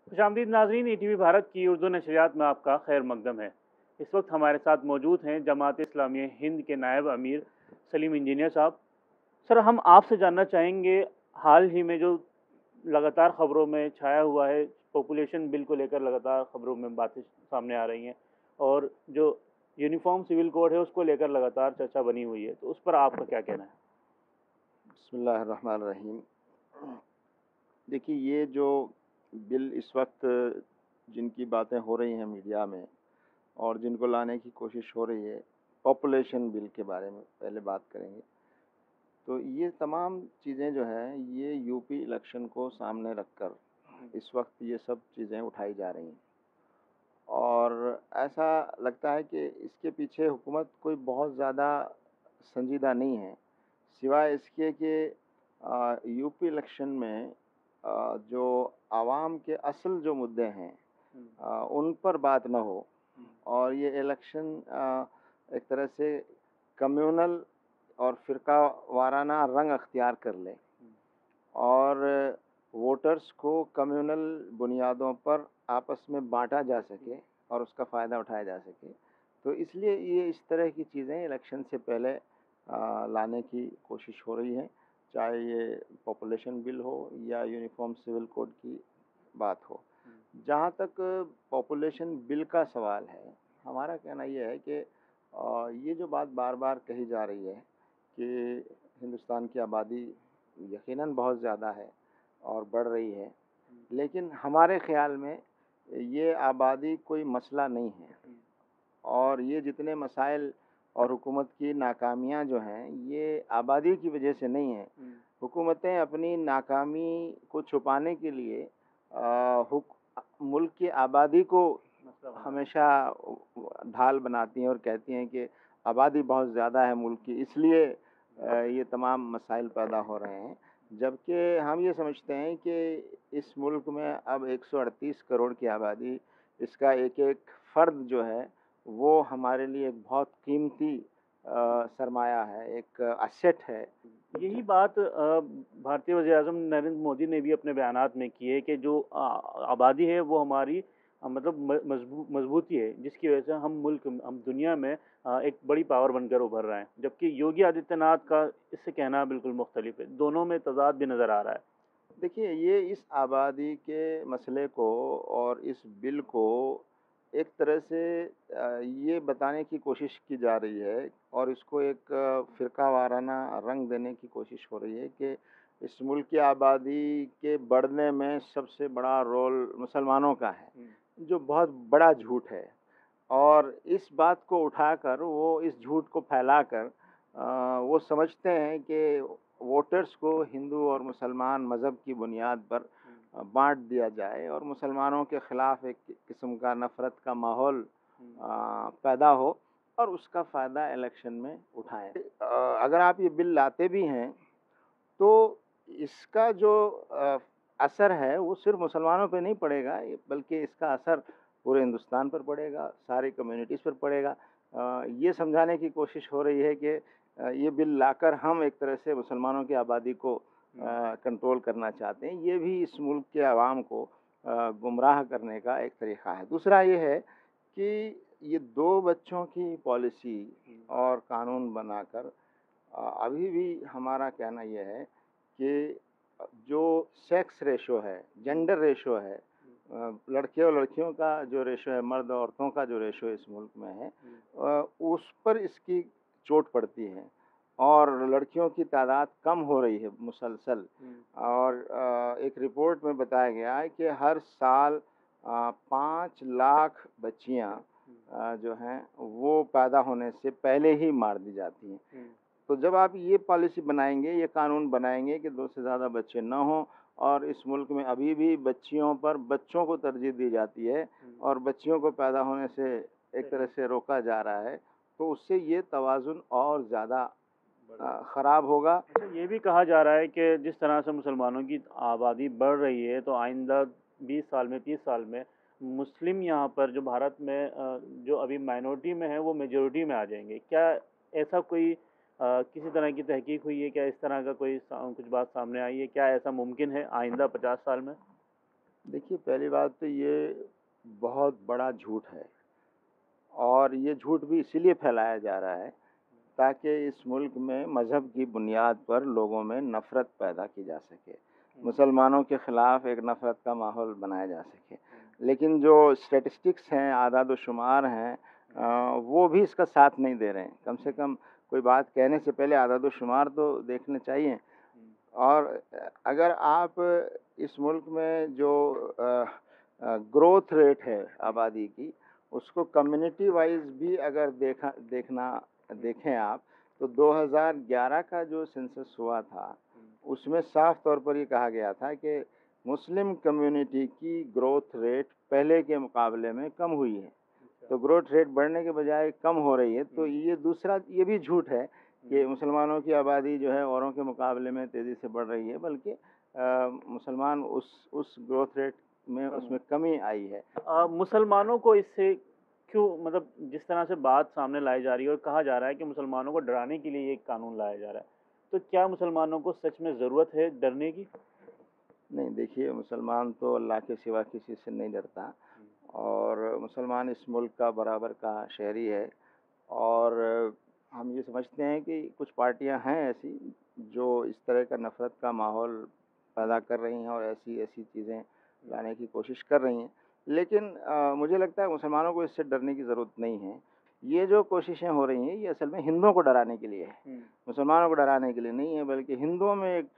खुशामदीद नाजरीन, ईटीवी भारत की उर्दू नशरियात में आपका खैर मकदम है। इस वक्त हमारे साथ मौजूद हैं जमात इस्लामी हिंद के नायब अमीर सलीम इंजीनियर साहब। सर, हम आपसे जानना चाहेंगे, हाल ही में जो लगातार खबरों में छाया हुआ है, पॉपुलेशन बिल को लेकर लगातार खबरों में बातें सामने आ रही हैं, और जो यूनिफॉर्म सिविल कोड है उसको लेकर लगातार चर्चा बनी हुई है, तो उस पर आपका क्या कहना है? बिस्मिल्लाहिर्रहमानिर्रहीम। देखिए, ये जो बिल इस वक्त जिनकी बातें हो रही हैं मीडिया में और जिनको लाने की कोशिश हो रही है, पॉपुलेशन बिल के बारे में पहले बात करेंगे। तो ये तमाम चीज़ें जो हैं, ये यूपी इलेक्शन को सामने रखकर इस वक्त ये सब चीज़ें उठाई जा रही हैं। और ऐसा लगता है कि इसके पीछे हुकूमत कोई बहुत ज़्यादा संजीदा नहीं है, सिवाय इसके कि यूपी इलेक्शन में जो आवाम के असल जो मुद्दे हैं उन पर बात ना हो, और ये इलेक्शन एक तरह से कम्युनल और फ़िरका वाराना रंग अख्तियार कर ले और वोटर्स को कम्युनल बुनियादों पर आपस में बांटा जा सके और उसका फ़ायदा उठाया जा सके। तो इसलिए ये इस तरह की चीज़ें इलेक्शन से पहले लाने की कोशिश हो रही है, चाहे ये पॉपुलेशन बिल हो या यूनिफॉर्म सिविल कोड की बात हो। जहाँ तक पॉपुलेशन बिल का सवाल है, हमारा कहना ये है कि ये जो बात बार बार कही जा रही है कि हिंदुस्तान की आबादी यकीनन बहुत ज़्यादा है और बढ़ रही है, लेकिन हमारे ख़्याल में ये आबादी कोई मसला नहीं है, और ये जितने मसाइल और हुकूमत की नाकामियाँ जो हैं, ये आबादी की वजह से नहीं हैं। हुकूमतें अपनी नाकामी को छुपाने के लिए मुल्क की आबादी को हमेशा ढाल बनाती हैं और कहती हैं कि आबादी बहुत ज़्यादा है मुल्क की, इसलिए ये तमाम मसाइल पैदा हो रहे हैं। जबकि हम ये समझते हैं कि इस मुल्क में अब 138 करोड़ की आबादी, इसका एक-एक फ़र्द जो है, वो हमारे लिए एक बहुत कीमती सरमाया है, एक एसेट है। यही बात भारतीय वज़ीर-ए-आज़म नरेंद्र मोदी ने भी अपने बयानात में की है कि जो आबादी है वो हमारी मतलब मजबूती है, जिसकी वजह से हम दुनिया में एक बड़ी पावर बनकर उभर रहे हैं, जबकि योगी आदित्यनाथ का इससे कहना बिल्कुल मुख्तलिफ है। दोनों में तज़ाद भी नज़र आ रहा है। देखिए, ये इस आबादी के मसले को और इस बिल को एक तरह से ये बताने की कोशिश की जा रही है और इसको एक फ़िरका वाराना रंग देने की कोशिश हो रही है कि इस मुल्क की आबादी के बढ़ने में सबसे बड़ा रोल मुसलमानों का है, जो बहुत बड़ा झूठ है। और इस बात को उठाकर वो इस झूठ को फैलाकर वो समझते हैं कि वोटर्स को हिंदू और मुसलमान मज़हब की बुनियाद पर बाँट दिया जाए और मुसलमानों के ख़िलाफ़ एक किस्म का नफ़रत का माहौल पैदा हो और उसका फ़ायदा इलेक्शन में उठाएँ। अगर आप ये बिल लाते भी हैं, तो इसका जो असर है वो सिर्फ़ मुसलमानों पे नहीं पड़ेगा, बल्कि इसका असर पूरे हिंदुस्तान पर पड़ेगा, सारी कम्युनिटीज़ पर पड़ेगा। ये समझाने की कोशिश हो रही है कि ये बिल लाकर हम एक तरह से मुसलमानों की आबादी को कंट्रोल करना चाहते हैं। ये भी इस मुल्क के अवाम को गुमराह करने का एक तरीक़ा है। दूसरा ये है कि ये 2 बच्चों की पॉलिसी और कानून बनाकर अभी भी हमारा कहना ये है कि जो सेक्स रेशो है, जेंडर रेशो है, लड़के और लड़कियों का जो रेशो है, मर्द और औरतों का जो रेशो इस मुल्क में है, उस पर इसकी चोट पड़ती है और लड़कियों की तादाद कम हो रही है मुसलसल। और एक रिपोर्ट में बताया गया है कि हर साल 5 लाख बच्चियां जो हैं वो पैदा होने से पहले ही मार दी जाती हैं। तो जब आप ये पॉलिसी बनाएंगे, ये कानून बनाएंगे कि 2 से ज़्यादा बच्चे ना हों, और इस मुल्क में अभी भी बच्चियों पर बच्चों को तरजीह दी जाती है और बच्चियों को पैदा होने से एक तरह से रोका जा रहा है, तो उससे ये तवाज़ुन और ज़्यादा ख़राब होगा। अच्छा, ये भी कहा जा रहा है कि जिस तरह से मुसलमानों की आबादी बढ़ रही है, तो आइंदा 20 साल में, 30 साल में मुस्लिम यहाँ पर जो भारत में जो अभी माइनॉरिटी में है वो मेजॉरिटी में आ जाएंगे। क्या ऐसा कोई किसी तरह की तहकीक हुई है? क्या इस तरह का कुछ बात सामने आई है? क्या ऐसा मुमकिन है आइंदा 50 साल में? देखिए, पहली बात तो ये बहुत बड़ा झूठ है और ये झूठ भी इसीलिए फैलाया जा रहा है ताकि इस मुल्क में मज़हब की बुनियाद पर लोगों में नफ़रत पैदा की जा सके। मुसलमानों के ख़िलाफ़ एक नफ़रत का माहौल बनाया जा सके। लेकिन जो स्टैटिस्टिक्स हैं, आदाद व शुमार हैं वो भी इसका साथ नहीं दे रहे हैं। कम से कम कोई बात कहने से पहले आदाद व शुमार तो देखने चाहिए। और अगर आप इस मुल्क में जो ग्रोथ रेट है आबादी की, उसको कम्युनिटी वाइज़ भी अगर देखें आप, तो 2011 का जो सेंसस हुआ था, उसमें साफ तौर पर ये कहा गया था कि मुस्लिम कम्युनिटी की ग्रोथ रेट पहले के मुकाबले में कम हुई है। तो ग्रोथ रेट बढ़ने के बजाय कम हो रही है, तो ये भी झूठ है कि मुसलमानों की आबादी जो है औरों के मुकाबले में तेज़ी से बढ़ रही है, बल्कि मुसलमान उस ग्रोथ रेट में उसमें कमी आई है। मुसलमानों को इससे क्यों, मतलब जिस तरह से बात सामने लाई जा रही है और कहा जा रहा है कि मुसलमानों को डराने के लिए ये कानून लाया जा रहा है, तो क्या मुसलमानों को सच में ज़रूरत है डरने की? नहीं, देखिए, मुसलमान तो अल्लाह के सिवा किसी से नहीं डरता और मुसलमान इस मुल्क का बराबर का शहरी है। और हम ये समझते हैं कि कुछ पार्टियां हैं ऐसी जो इस तरह का नफ़रत का माहौल पैदा कर रही हैं और ऐसी चीज़ें लाने की कोशिश कर रही हैं। लेकिन मुझे लगता है मुसलमानों को इससे डरने की ज़रूरत नहीं है। ये जो कोशिशें हो रही हैं, ये असल में हिंदुओं को डराने के लिए है। मुसलमानों को डराने के लिए नहीं है, बल्कि हिंदुओं में एक,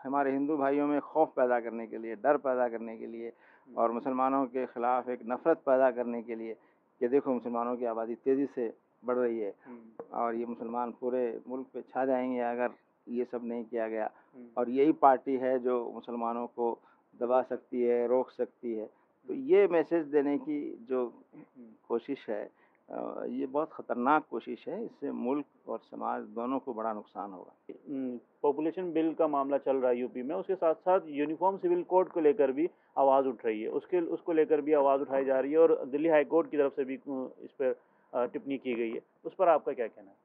हमारे हिंदू भाइयों में खौफ पैदा करने के लिए, डर पैदा करने के लिए और मुसलमानों के ख़िलाफ़ एक नफ़रत पैदा करने के लिए कि देखो मुसलमानों की आबादी तेज़ी से बढ़ रही है और ये मुसलमान पूरे मुल्क पे छा जाएंगे अगर ये सब नहीं किया गया। और यही पार्टी है जो मुसलमानों को दबा सकती है, रोक सकती है। तो ये मैसेज देने की जो कोशिश है, ये बहुत ख़तरनाक कोशिश है। इससे मुल्क और समाज दोनों को बड़ा नुकसान होगा। पॉपुलेशन बिल का मामला चल रहा है यूपी में, उसके साथ-साथ यूनिफ़ॉर्म सिविल कोड को लेकर भी आवाज़ उठ रही है। उसको लेकर भी आवाज़ उठाई जा रही है और दिल्ली हाई कोर्ट की तरफ से भी इस पर टिप्पणी की गई है। उस पर आपका क्या कहना है?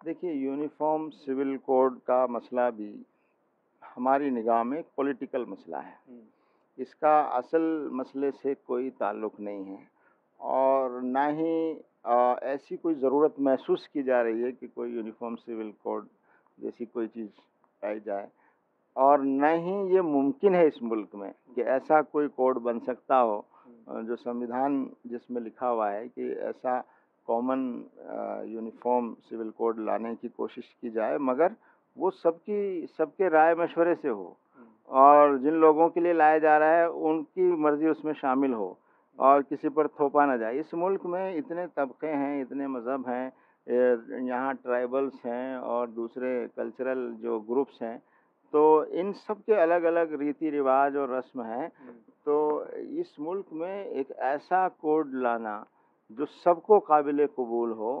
देखिए, यूनिफ़ॉर्म सिविल कोड का मसला भी हमारी निगाह में एक पॉलिटिकल मसला है। इसका असल मसले से कोई ताल्लुक़ नहीं है और ना ही ऐसी कोई ज़रूरत महसूस की जा रही है कि कोई यूनिफ़ॉर्म सिविल कोड जैसी कोई चीज़ लाई जाए और न ही ये मुमकिन है इस मुल्क में कि ऐसा कोई कोड बन सकता हो जो संविधान जिसमें लिखा हुआ है कि ऐसा कॉमन यूनिफ़ॉर्म सिविल कोड लाने की कोशिश की जाए, मगर वो सबके राय मशवरे से हो और जिन लोगों के लिए लाया जा रहा है उनकी मर्ज़ी उसमें शामिल हो और किसी पर थोपा ना जाए। इस मुल्क में इतने तबके हैं, इतने मज़हब हैं, यहाँ ट्राइबल्स हैं और दूसरे कल्चरल जो ग्रुप्स हैं, तो इन सब के अलग-अलग रीति-रिवाज और रस्म हैं। तो इस मुल्क में एक ऐसा कोड लाना जो सबको काबिल कबूल हो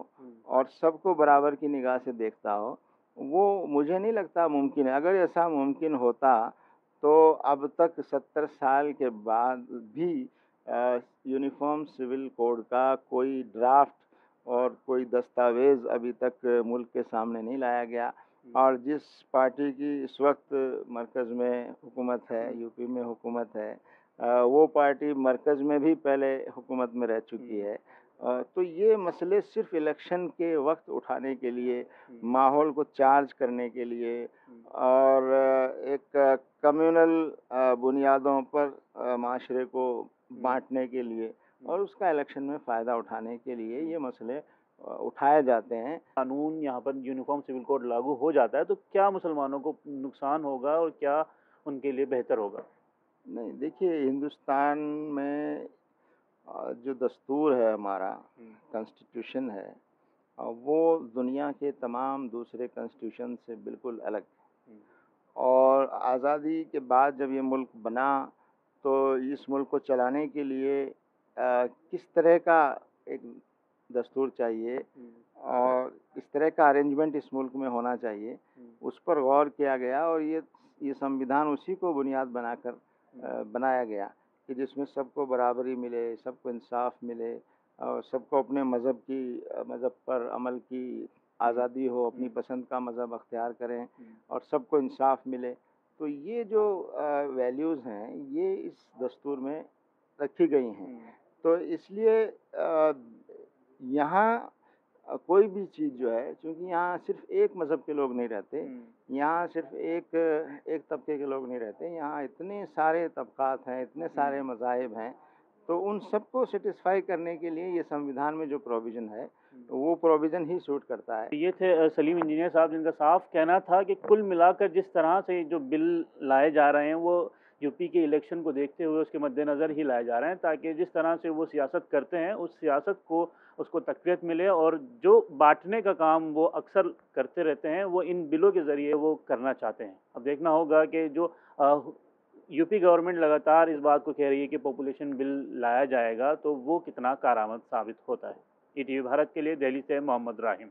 और सबको बराबर की निगाह से देखता हो, वो मुझे नहीं लगता मुमकिन है। अगर ऐसा मुमकिन होता तो अब तक 70 साल के बाद भी यूनिफ़ॉर्म सिविल कोड का कोई ड्राफ्ट और कोई दस्तावेज़ अभी तक मुल्क के सामने नहीं लाया गया। और जिस पार्टी की इस वक्त मरकज़ में हुकूमत है, यूपी में हुकूमत है, वो पार्टी मरकज़ में भी पहले हुकूमत में रह चुकी है। तो ये मसले सिर्फ़ इलेक्शन के वक्त उठाने के लिए, माहौल को चार्ज करने के लिए और एक कम्युनल बुनियादों पर माशरे को बाँटने के लिए और उसका इलेक्शन में फ़ायदा उठाने के लिए ये मसले उठाए जाते हैं। कानून यहाँ पर यूनिफ़ॉर्म सिविल कोड लागू हो जाता है तो क्या मुसलमानों को नुकसान होगा और क्या उनके लिए बेहतर होगा? नहीं, देखिए, हिंदुस्तान में जो दस्तूर है हमारा, कॉन्स्टिट्यूशन है, वो दुनिया के तमाम दूसरे कॉन्स्टिट्यूशन से बिल्कुल अलग है। और आज़ादी के बाद जब ये मुल्क बना, तो इस मुल्क को चलाने के लिए किस तरह का एक दस्तूर चाहिए और किस तरह का अरेंजमेंट इस मुल्क में होना चाहिए, उस पर गौर किया गया और ये संविधान उसी को बुनियाद बनाकर बनाया गया कि जिसमें सबको बराबरी मिले, सबको इंसाफ मिले और सबको अपने मज़हब पर अमल की आज़ादी हो, अपनी पसंद का मज़हब अख्तियार करें और सबको इंसाफ मिले। तो ये जो वैल्यूज़ हैं, ये इस दस्तूर में रखी गई हैं। तो इसलिए यहाँ कोई भी चीज़ जो है, चूँकि यहाँ सिर्फ़ एक मज़हब के लोग नहीं रहते, यहाँ सिर्फ़ एक तबके के लोग नहीं रहते, यहाँ इतने सारे तबक़ात हैं, इतने सारे मज़ाहिब हैं, तो उन सबको सैटिस्फ़ाई करने के लिए ये संविधान में जो प्रोविज़न है, वो प्रोविज़न ही सूट करता है। ये थे सलीम इंजीनियर साहब, जिनका साफ कहना था कि कुल मिलाकर जिस तरह से जो बिल लाए जा रहे हैं वो यूपी के इलेक्शन को देखते हुए उसके मद्देनज़र ही लाए जा रहे हैं, ताकि जिस तरह से वो सियासत करते हैं उस सियासत को उसको तक़वियत मिले, और जो बांटने का काम वो अक्सर करते रहते हैं वो इन बिलों के ज़रिए वो करना चाहते हैं। अब देखना होगा कि जो यूपी गवर्नमेंट लगातार इस बात को कह रही है कि पॉपुलेशन बिल लाया जाएगा, तो वो कितना कारआमद साबित होता है। ईटीवी भारत के लिए दिल्ली से मोहम्मद राहिम।